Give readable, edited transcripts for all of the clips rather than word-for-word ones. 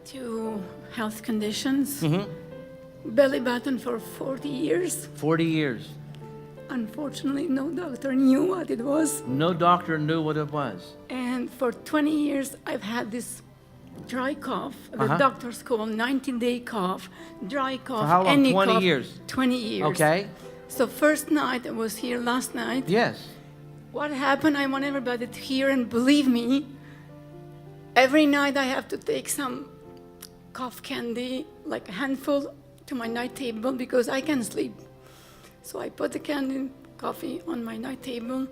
2 health conditions. Belly button for 40 years. 40 years. Unfortunately, no doctor knew what it was. No doctor knew what it was. And for 20 years, I've had this dry cough. The doctors call 90-day cough, dry cough. For how long? any 20 cough. years? 20 years. Okay. So first night, I was here last night. Yes. What happened, I want everybody to hear and believe me. Every night I have to take some cough candy, like a handful, to my night table because I can't sleep. So I put the candy, coffee on my night table,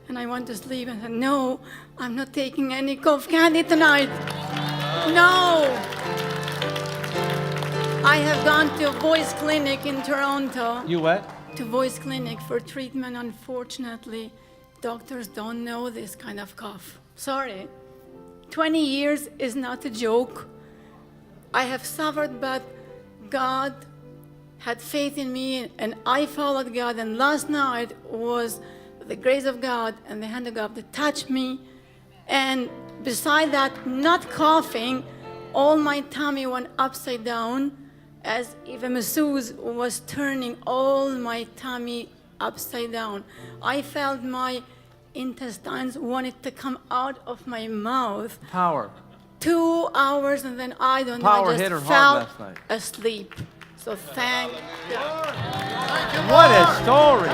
and I went to sleep and said, no, I'm not taking any cough candy tonight. No. I have gone to a voice clinic in Toronto. You what? To voice clinic for treatment. Unfortunately, doctors don't know this kind of cough. Sorry. 20 years is not a joke. I have suffered, but God had faith in me, and I followed God. And last night was the grace of God and the hand of God that touched me. And beside that, not coughing, all my tummy went upside down, as if a masseuse was turning all my tummy upside down. I felt my intestines wanted to come out of my mouth. Power. 2 hours, and then I don't know, Power I hit her just hard fell last night. asleep. So thank God. What a story.